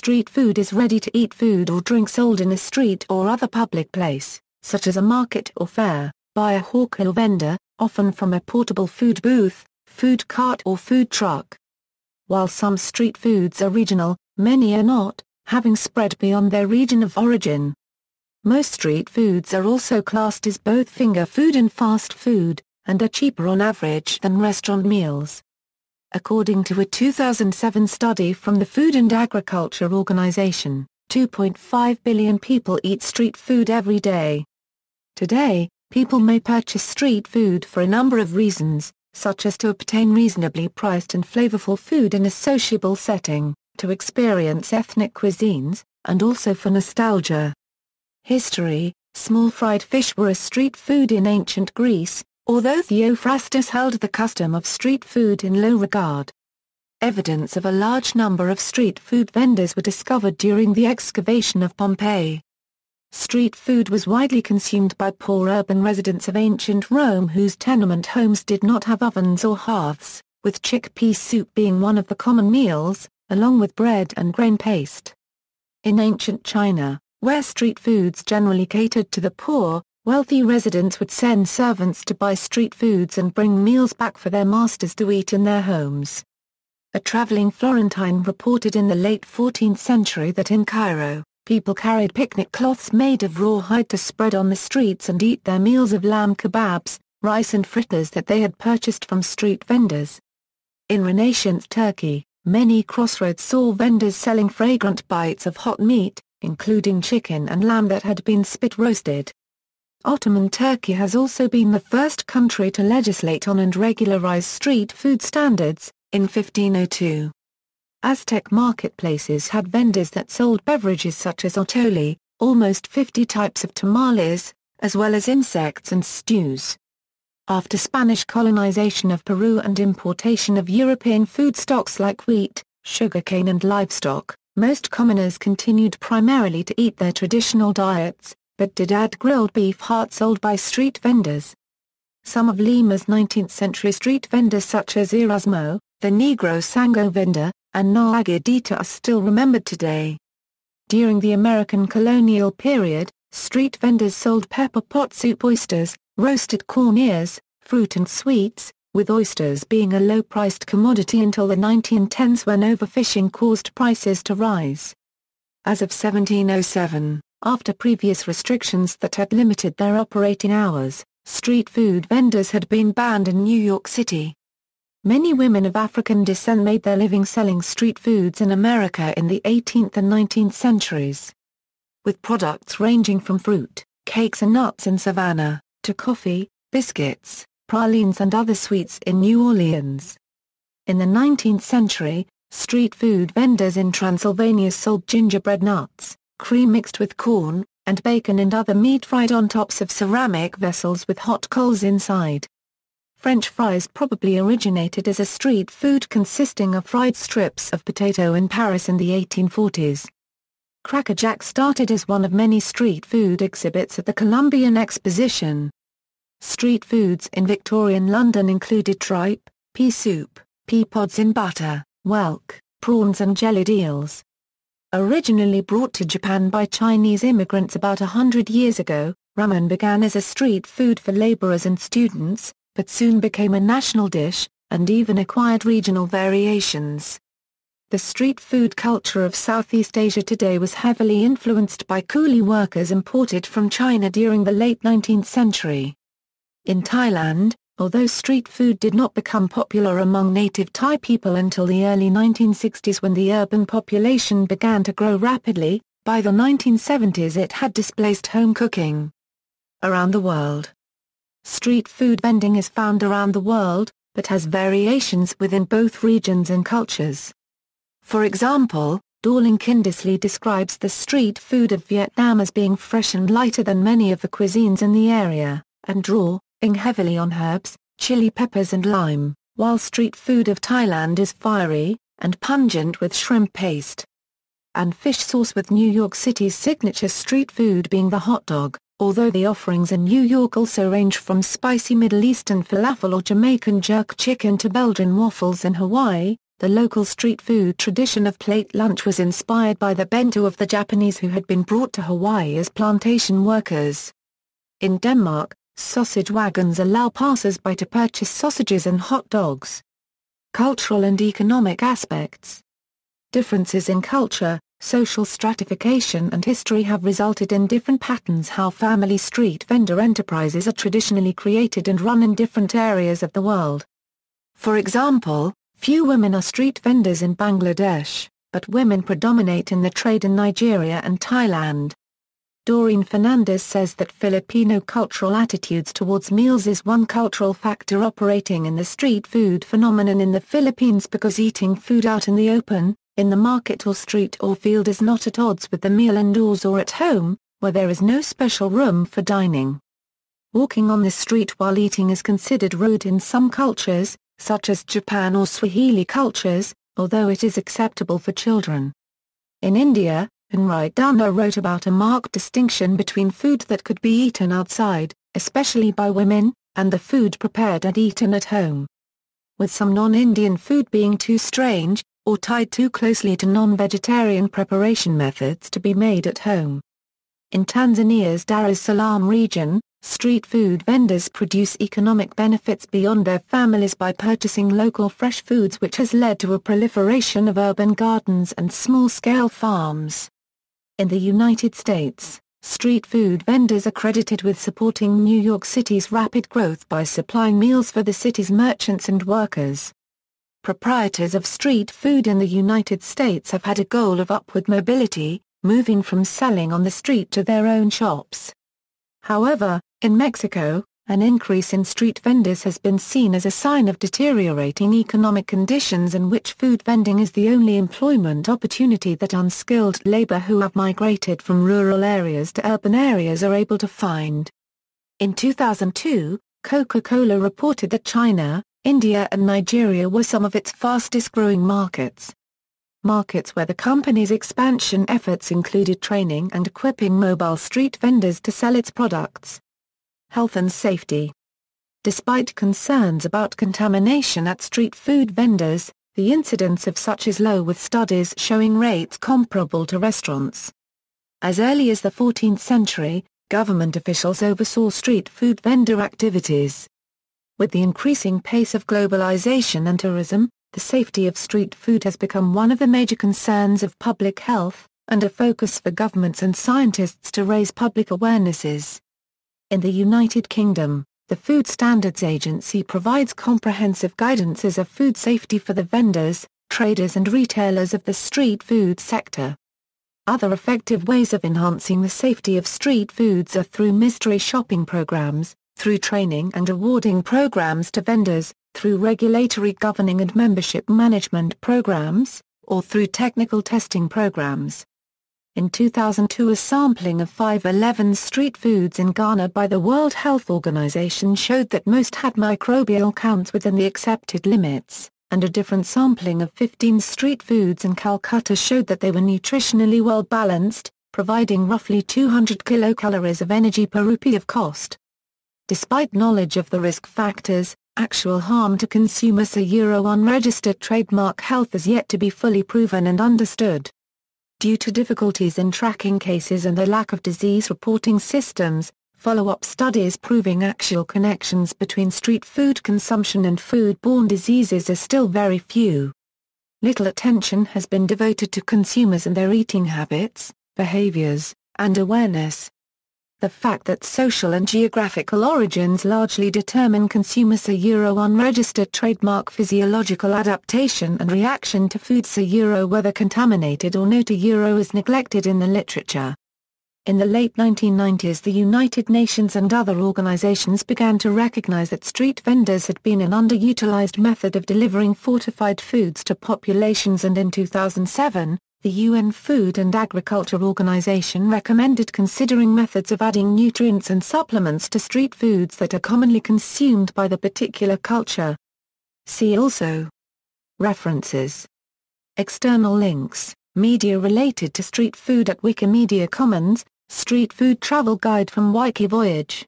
Street food is ready-to-eat food or drink sold in a street or other public place, such as a market or fair, by a hawker or vendor, often from a portable food booth, food cart or food truck. While some street foods are regional, many are not, having spread beyond their region of origin. Most street foods are also classed as both finger food and fast food, and are cheaper on average than restaurant meals. According to a 2007 study from the Food and Agriculture Organization, 2.5 billion people eat street food every day. Today, people may purchase street food for a number of reasons, such as to obtain reasonably priced and flavorful food in a sociable setting, to experience ethnic cuisines, and also for nostalgia. History: small fried fish were a street food in ancient Greece, although Theophrastus held the custom of street food in low regard. Evidence of a large number of street food vendors were discovered during the excavation of Pompeii. Street food was widely consumed by poor urban residents of ancient Rome whose tenement homes did not have ovens or hearths, with chickpea soup being one of the common meals, along with bread and grain paste. In ancient China, where street foods generally catered to the poor, wealthy residents would send servants to buy street foods and bring meals back for their masters to eat in their homes. A traveling Florentine reported in the late 14th century that in Cairo, people carried picnic cloths made of rawhide to spread on the streets and eat their meals of lamb kebabs, rice and fritters that they had purchased from street vendors. In Renaissance Turkey, many crossroads saw vendors selling fragrant bites of hot meat, including chicken and lamb that had been spit roasted. Ottoman Turkey has also been the first country to legislate on and regularize street food standards, in 1502. Aztec marketplaces had vendors that sold beverages such as otole, almost 50 types of tamales, as well as insects and stews. After Spanish colonization of Peru and importation of European foodstuffs like wheat, sugarcane and livestock, most commoners continued primarily to eat their traditional diets, but did add grilled beef hearts sold by street vendors. Some of Lima's 19th-century street vendors such as Erasmo, the Negro Sango vendor, and No Aguadita are still remembered today. During the American colonial period, street vendors sold pepper pot soup, oysters, roasted corn ears, fruit and sweets, with oysters being a low-priced commodity until the 1910s when overfishing caused prices to rise. As of 1707, after previous restrictions that had limited their operating hours, street food vendors had been banned in New York City. Many women of African descent made their living selling street foods in America in the 18th and 19th centuries. With products ranging from fruit, cakes and nuts in Savannah, to coffee, biscuits, pralines and other sweets in New Orleans. In the 19th century, street food vendors in Transylvania sold gingerbread nuts, cream mixed with corn, and bacon and other meat fried on tops of ceramic vessels with hot coals inside. French fries probably originated as a street food consisting of fried strips of potato in Paris in the 1840s. Cracker Jack started as one of many street food exhibits at the Columbian Exposition. Street foods in Victorian London included tripe, pea soup, pea pods in butter, whelk, prawns and jellied eels. Originally brought to Japan by Chinese immigrants about 100 years ago, ramen began as a street food for laborers and students, but soon became a national dish, and even acquired regional variations. The street food culture of Southeast Asia today was heavily influenced by coolie workers imported from China during the late 19th century. In Thailand, although street food did not become popular among native Thai people until the early 1960s when the urban population began to grow rapidly, by the 1970s it had displaced home cooking. Around the world. Street food vending is found around the world, but has variations within both regions and cultures. For example, Dorling Kindersley describes the street food of Vietnam as being fresh and lighter than many of the cuisines in the area, and drawing heavily on herbs, chili peppers and lime, while street food of Thailand is fiery, and pungent with shrimp paste and fish sauce, with New York City's signature street food being the hot dog, although the offerings in New York also range from spicy Middle Eastern falafel or Jamaican jerk chicken to Belgian waffles in Hawaii. The local street food tradition of plate lunch was inspired by the bento of the Japanese who had been brought to Hawaii as plantation workers. In Denmark, sausage wagons allow passers-by to purchase sausages and hot dogs. Cultural and economic aspects. Differences in culture, social stratification and history have resulted in different patterns how family street vendor enterprises are traditionally created and run in different areas of the world. For example, few women are street vendors in Bangladesh, but women predominate in the trade in Nigeria and Thailand. Doreen Fernandez says that Filipino cultural attitudes towards meals is one cultural factor operating in the street food phenomenon in the Philippines because eating food out in the open, in the market or street or field is not at odds with the meal indoors or at home, where there is no special room for dining. Walking on the street while eating is considered rude in some cultures, such as Japan or Swahili cultures, although it is acceptable for children. In India, Enright Dana wrote about a marked distinction between food that could be eaten outside, especially by women, and the food prepared and eaten at home. With some non-Indian food being too strange, or tied too closely to non-vegetarian preparation methods to be made at home. In Tanzania's Dar es Salaam region, street food vendors produce economic benefits beyond their families by purchasing local fresh foods, which has led to a proliferation of urban gardens and small-scale farms. In the United States, street food vendors are credited with supporting New York City's rapid growth by supplying meals for the city's merchants and workers. Proprietors of street food in the United States have had a goal of upward mobility, moving from selling on the street to their own shops. However, in Mexico, an increase in street vendors has been seen as a sign of deteriorating economic conditions in which food vending is the only employment opportunity that unskilled labor who have migrated from rural areas to urban areas are able to find. In 2002, Coca-Cola reported that China, India and Nigeria were some of its fastest-growing markets. Markets where the company's expansion efforts included training and equipping mobile street vendors to sell its products. Health and safety. Despite concerns about contamination at street food vendors, the incidence of such is low, with studies showing rates comparable to restaurants. As early as the 14th century, government officials oversaw street food vendor activities. With the increasing pace of globalization and tourism, the safety of street food has become one of the major concerns of public health, and a focus for governments and scientists to raise public awarenesses. In the United Kingdom, the Food Standards Agency provides comprehensive guidances of food safety for the vendors, traders and retailers of the street food sector. Other effective ways of enhancing the safety of street foods are through mystery shopping programs, through training and awarding programs to vendors, through regulatory governing and membership management programs, or through technical testing programs. In 2002, a sampling of 511 street foods in Ghana by the World Health Organization showed that most had microbial counts within the accepted limits, and a different sampling of 15 street foods in Calcutta showed that they were nutritionally well balanced, providing roughly 200 kilocalories of energy per rupee of cost. Despite knowledge of the risk factors, actual harm to consumers unregistered trademark health is yet to be fully proven and understood. Due to difficulties in tracking cases and the lack of disease reporting systems, follow-up studies proving actual connections between street food consumption and food-borne diseases are still very few. Little attention has been devoted to consumers and their eating habits, behaviors, and awareness. The fact that social and geographical origins largely determine consumers' unregistered trademark physiological adaptation and reaction to foods whether contaminated or not is neglected in the literature. In the late 1990s, the United Nations and other organizations began to recognize that street vendors had been an underutilized method of delivering fortified foods to populations, and in 2007, the UN Food and Agriculture Organization recommended considering methods of adding nutrients and supplements to street foods that are commonly consumed by the particular culture. See also. References. External links, media related to street food at Wikimedia Commons, Street Food Travel Guide from Wiki Voyage.